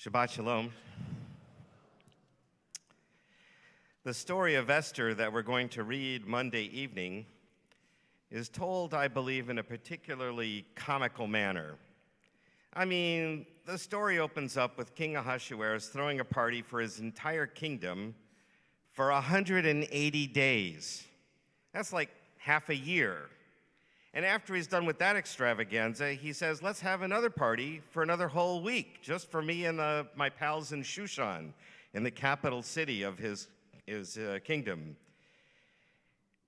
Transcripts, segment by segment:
Shabbat Shalom. The story of Esther that we're going to read Monday evening is told, I believe, in a particularly comical manner. I mean, the story opens up with King Ahasuerus throwing a party for his entire kingdom for 180 days. That's like half a year. And after he's done with that extravaganza, he says, let's have another party for another whole week, just for me and my pals in Shushan, in the capital city of his kingdom.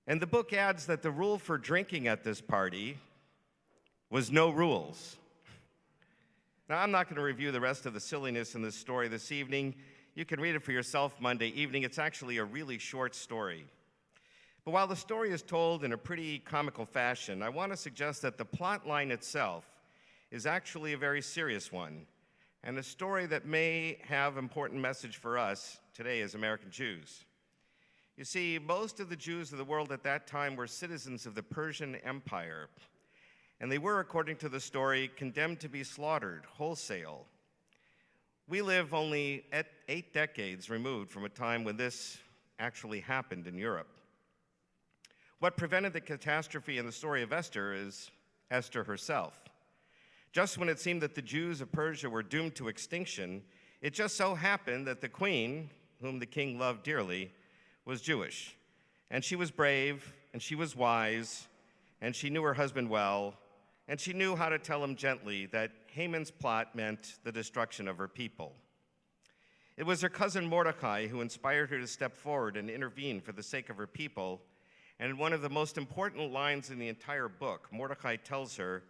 And the book adds that the rule for drinking at this party was no rules. Now, I'm not going to review the rest of the silliness in this story this evening. You can read it for yourself Monday evening. It's actually a really short story. But while the story is told in a pretty comical fashion, I want to suggest that the plot line itself is actually a very serious one, and a story that may have an important message for us today as American Jews. You see, most of the Jews of the world at that time were citizens of the Persian Empire, and they were, according to the story, condemned to be slaughtered wholesale. We live only 8 decades removed from a time when this actually happened in Europe. What prevented the catastrophe in the story of Esther is Esther herself. Just when it seemed that the Jews of Persia were doomed to extinction, it just so happened that the queen, whom the king loved dearly, was Jewish. And she was brave, and she was wise, and she knew her husband well, and she knew how to tell him gently that Haman's plot meant the destruction of her people. It was her cousin Mordecai who inspired her to step forward and intervene for the sake of her people. And in one of the most important lines in the entire book, Mordecai tells her,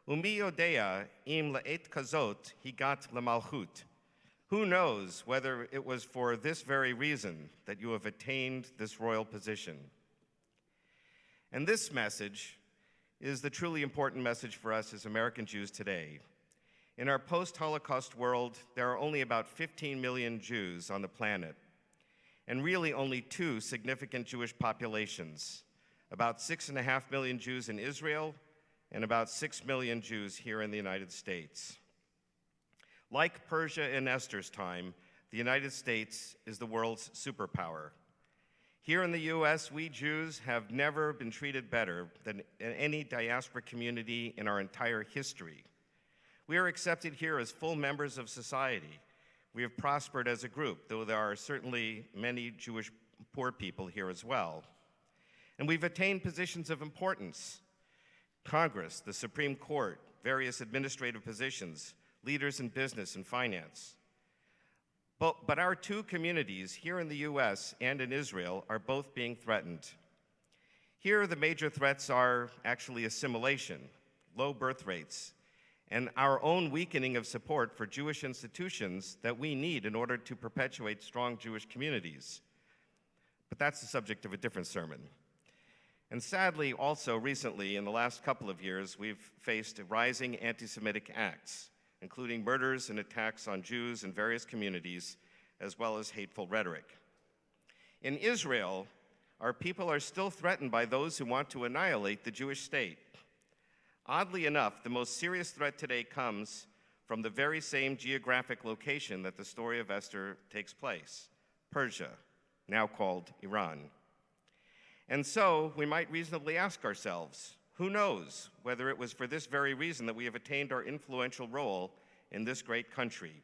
Umi yodea im la'et kazot higat lemalchut. Who knows whether it was for this very reason that you have attained this royal position? And this message is the truly important message for us as American Jews today. In our post-Holocaust world, there are only about 15 million Jews on the planet, and really only 2 significant Jewish populations, about 6.5 million Jews in Israel and about 6 million Jews here in the United States. Like Persia in Esther's time, the United States is the world's superpower. Here in the US, we Jews have never been treated better than any diaspora community in our entire history. We are accepted here as full members of society. We have prospered as a group, though there are certainly many Jewish poor people here as well. And we've attained positions of importance: Congress, the Supreme Court, various administrative positions, leaders in business and finance. But our 2 communities here in the US and in Israel are both being threatened. Here, the major threats are actually assimilation, low birth rates, and our own weakening of support for Jewish institutions that we need in order to perpetuate strong Jewish communities. But that's the subject of a different sermon. And sadly, also recently, in the last couple of years, we've faced rising anti-Semitic acts, including murders and attacks on Jews in various communities, as well as hateful rhetoric. In Israel, our people are still threatened by those who want to annihilate the Jewish state. Oddly enough, the most serious threat today comes from the very same geographic location that the story of Esther takes place, Persia, now called Iran. And so we might reasonably ask ourselves, who knows whether it was for this very reason that we have attained our influential role in this great country,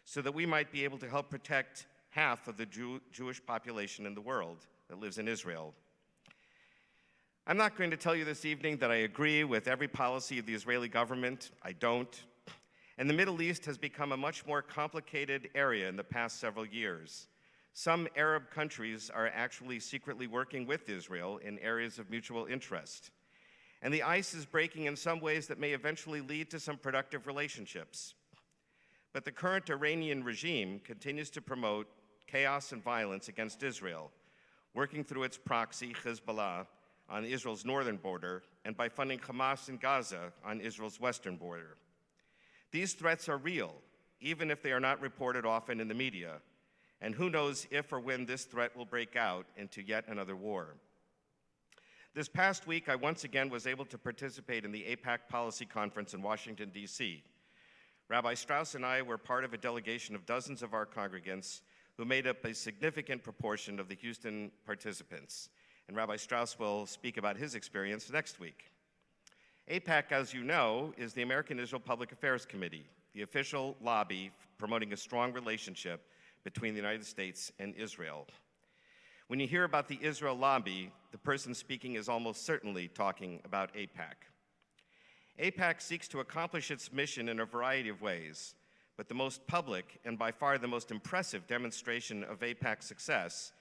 so that we might be able to help protect half of the Jewish population in the world that lives in Israel. I'm not going to tell you this evening that I agree with every policy of the Israeli government. I don't. And the Middle East has become a much more complicated area in the past several years. Some Arab countries are actually secretly working with Israel in areas of mutual interest. And the ice is breaking in some ways that may eventually lead to some productive relationships. But the current Iranian regime continues to promote chaos and violence against Israel, working through its proxy, Hezbollah, on Israel's northern border, and by funding Hamas in Gaza on Israel's western border. These threats are real, even if they are not reported often in the media, and who knows if or when this threat will break out into yet another war. This past week, I once again was able to participate in the AIPAC Policy Conference in Washington, D.C. Rabbi Strauss and I were part of a delegation of dozens of our congregants who made up a significant proportion of the Houston participants. And Rabbi Strauss will speak about his experience next week. AIPAC, as you know, is the American Israel Public Affairs Committee, the official lobby promoting a strong relationship between the United States and Israel. When you hear about the Israel lobby, the person speaking is almost certainly talking about AIPAC. AIPAC seeks to accomplish its mission in a variety of ways, but the most public and by far the most impressive demonstration of AIPAC's success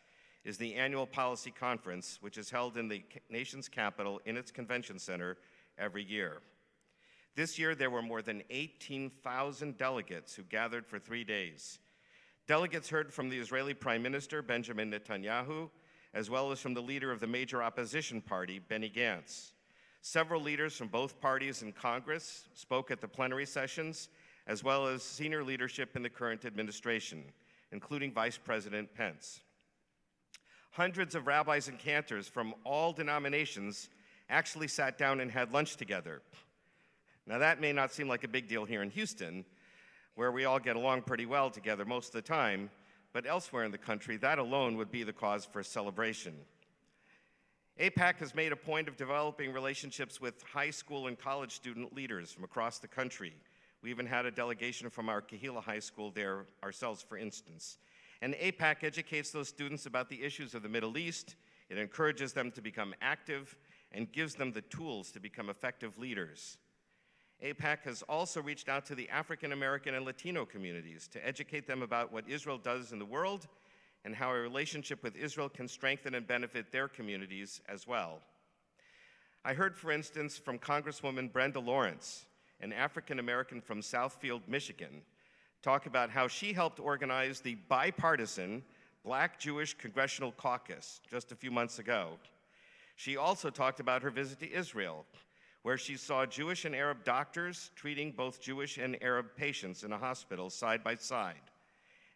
is the annual policy conference, which is held in the nation's capital in its convention center every year. This year, there were more than 18,000 delegates who gathered for 3 days. Delegates heard from the Israeli Prime Minister, Benjamin Netanyahu, as well as from the leader of the major opposition party, Benny Gantz. Several leaders from both parties in Congress spoke at the plenary sessions, as well as senior leadership in the current administration, including Vice President Pence. Hundreds of rabbis and cantors from all denominations actually sat down and had lunch together. Now, that may not seem like a big deal here in Houston, where we all get along pretty well together most of the time, but elsewhere in the country, that alone would be the cause for celebration. AIPAC has made a point of developing relationships with high school and college student leaders from across the country. We even had a delegation from our Kehila High School there ourselves, for instance. And AIPAC educates those students about the issues of the Middle East. It encourages them to become active and gives them the tools to become effective leaders. AIPAC has also reached out to the African American and Latino communities to educate them about what Israel does in the world and how a relationship with Israel can strengthen and benefit their communities as well. I heard, for instance, from Congresswoman Brenda Lawrence, an African American from Southfield, Michigan, talk about how she helped organize the bipartisan Black-Jewish Congressional Caucus just a few months ago. She also talked about her visit to Israel, where she saw Jewish and Arab doctors treating both Jewish and Arab patients in a hospital side by side.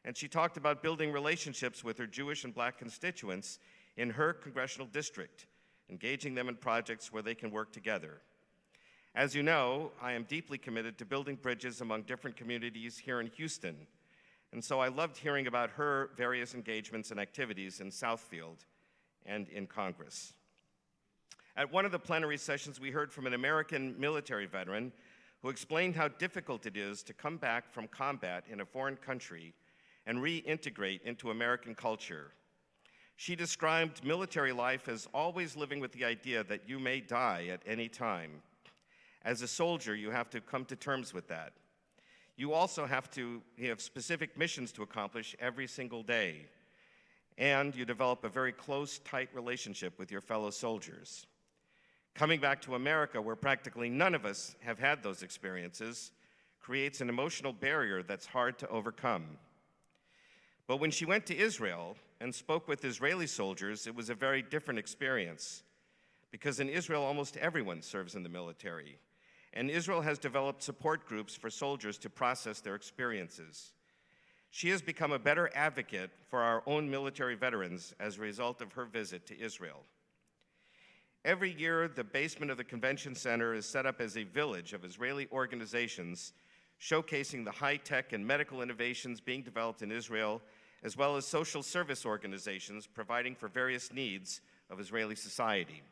And she talked about building relationships with her Jewish and Black constituents in her congressional district, engaging them in projects where they can work together. As you know, I am deeply committed to building bridges among different communities here in Houston, and so I loved hearing about her various engagements and activities in Southfield and in Congress. At one of the plenary sessions, we heard from an American military veteran who explained how difficult it is to come back from combat in a foreign country and reintegrate into American culture. She described military life as always living with the idea that you may die at any time. As a soldier, you have to come to terms with that. You also have specific missions to accomplish every single day, and you develop a very close, tight relationship with your fellow soldiers. Coming back to America, where practically none of us have had those experiences, creates an emotional barrier that's hard to overcome. But when she went to Israel and spoke with Israeli soldiers, it was a very different experience, because in Israel, almost everyone serves in the military, and Israel has developed support groups for soldiers to process their experiences. She has become a better advocate for our own military veterans as a result of her visit to Israel. Every year, the basement of the convention center is set up as a village of Israeli organizations showcasing the high-tech and medical innovations being developed in Israel, as well as social service organizations providing for various needs of Israeli society.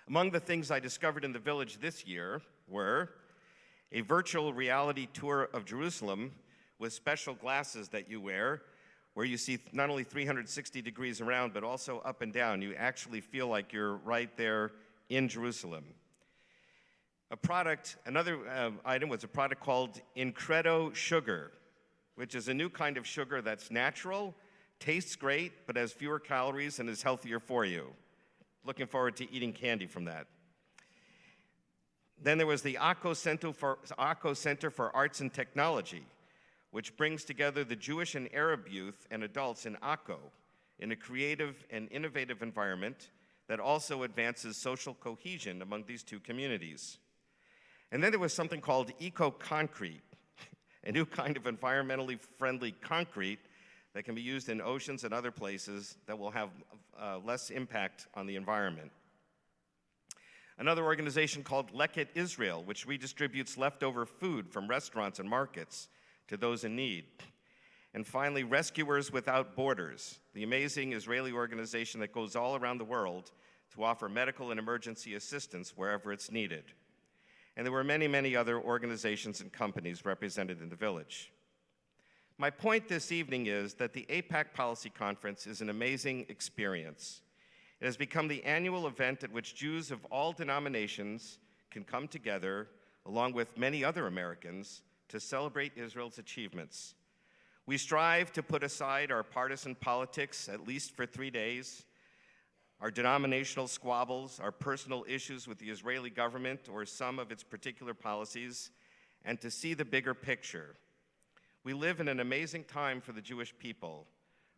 Among the things I discovered in the village this year were a virtual reality tour of Jerusalem with special glasses that you wear, where you see not only 360 degrees around, but also up and down. You actually feel like you're right there in Jerusalem. Another item was a product called Incredo Sugar, which is a new kind of sugar that's natural, tastes great, but has fewer calories and is healthier for you. Looking forward to eating candy from that. Then there was the ACO Center for Arts and Technology, which brings together the Jewish and Arab youth and adults in ACO in a creative and innovative environment that also advances social cohesion among these two communities. And then there was something called eco-concrete, a new kind of environmentally friendly concrete that can be used in oceans and other places that will have less impact on the environment. Another organization called Leket Israel, which redistributes leftover food from restaurants and markets to those in need. And finally, Rescuers Without Borders, the amazing Israeli organization that goes all around the world to offer medical and emergency assistance wherever it's needed. And there were many, many other organizations and companies represented in the village. My point this evening is that the AIPAC Policy Conference is an amazing experience. It has become the annual event at which Jews of all denominations can come together, along with many other Americans, to celebrate Israel's achievements. We strive to put aside our partisan politics, at least for 3 days, our denominational squabbles, our personal issues with the Israeli government or some of its particular policies, and to see the bigger picture. We live in an amazing time for the Jewish people.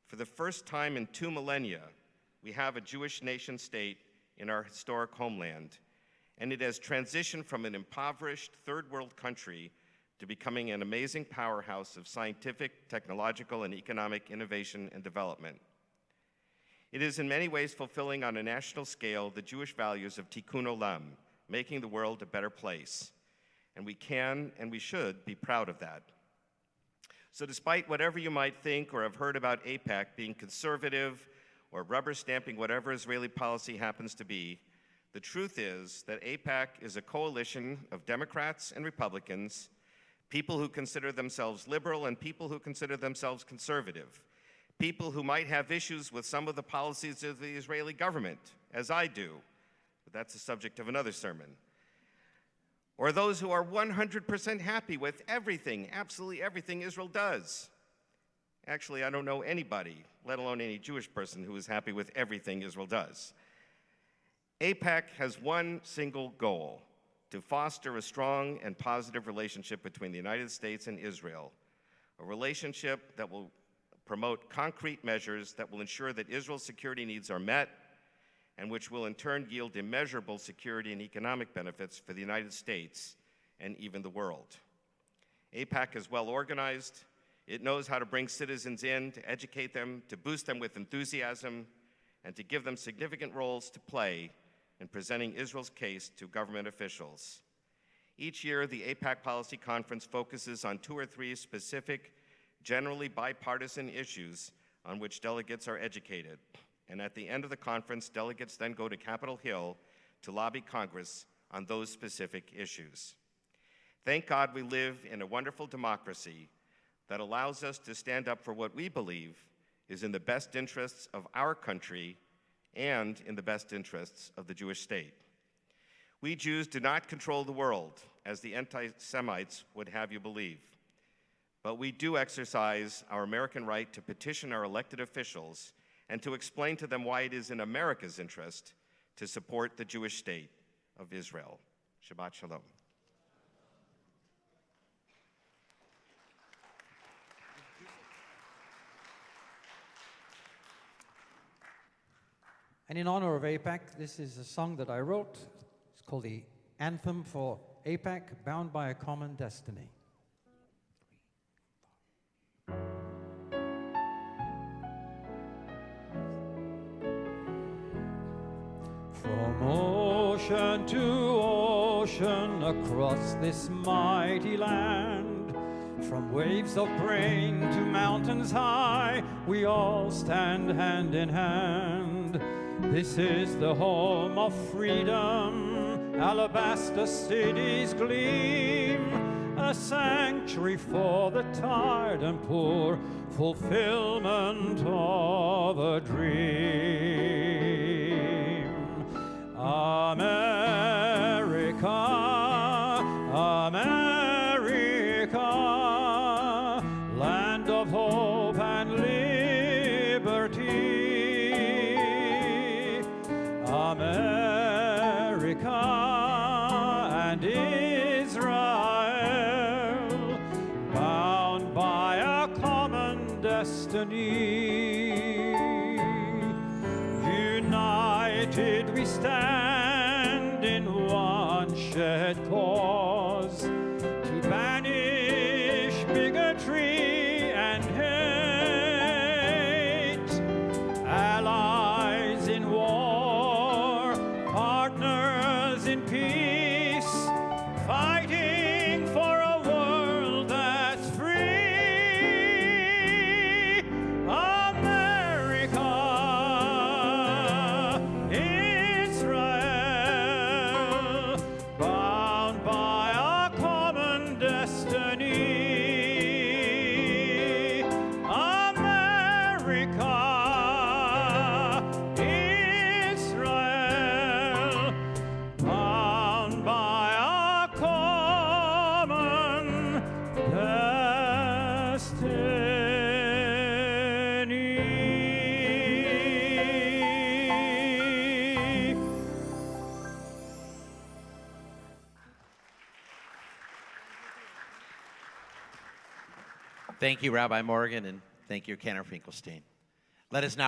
For the first time in 2 millennia, we have a Jewish nation state in our historic homeland, and it has transitioned from an impoverished third world country to becoming an amazing powerhouse of scientific, technological, and economic innovation and development. It is in many ways fulfilling on a national scale the Jewish values of Tikkun Olam, making the world a better place. And we can and we should be proud of that. So despite whatever you might think or have heard about AIPAC being conservative or rubber stamping whatever Israeli policy happens to be, the truth is that AIPAC is a coalition of Democrats and Republicans, people who consider themselves liberal and people who consider themselves conservative, people who might have issues with some of the policies of the Israeli government, as I do, but that's the subject of another sermon, or those who are 100% happy with everything, absolutely everything Israel does. Actually, I don't know anybody, let alone any Jewish person, who is happy with everything Israel does. AIPAC has one single goal: to foster a strong and positive relationship between the United States and Israel, a relationship that will promote concrete measures that will ensure that Israel's security needs are met and which will in turn yield immeasurable security and economic benefits for the United States and even the world. AIPAC is well organized. It knows how to bring citizens in, to educate them, to boost them with enthusiasm, and to give them significant roles to play in presenting Israel's case to government officials. Each year, the AIPAC Policy Conference focuses on 2 or 3 specific, generally bipartisan issues on which delegates are educated. And at the end of the conference, delegates then go to Capitol Hill to lobby Congress on those specific issues. Thank God we live in a wonderful democracy that allows us to stand up for what we believe is in the best interests of our country and in the best interests of the Jewish state. We Jews do not control the world, as the anti-Semites would have you believe. But we do exercise our American right to petition our elected officials and to explain to them why it is in America's interest to support the Jewish state of Israel. Shabbat Shalom. And in honor of AIPAC, this is a song that I wrote. It's called the Anthem for AIPAC, Bound by a Common Destiny. From ocean to ocean, across this mighty land, from waves of grain to mountains high, we all stand hand in hand. This is the home of freedom, alabaster cities gleam, a sanctuary for the tired and poor, fulfillment of a dream. America, America, land of hope and liberty. America and Israel, bound by a common destiny. United we stand in one shared cause, to banish bigotry and hate. Allies in war, partners in Thank you, Rabbi Morgan, and thank you, Cantor Finkelstein. Let us now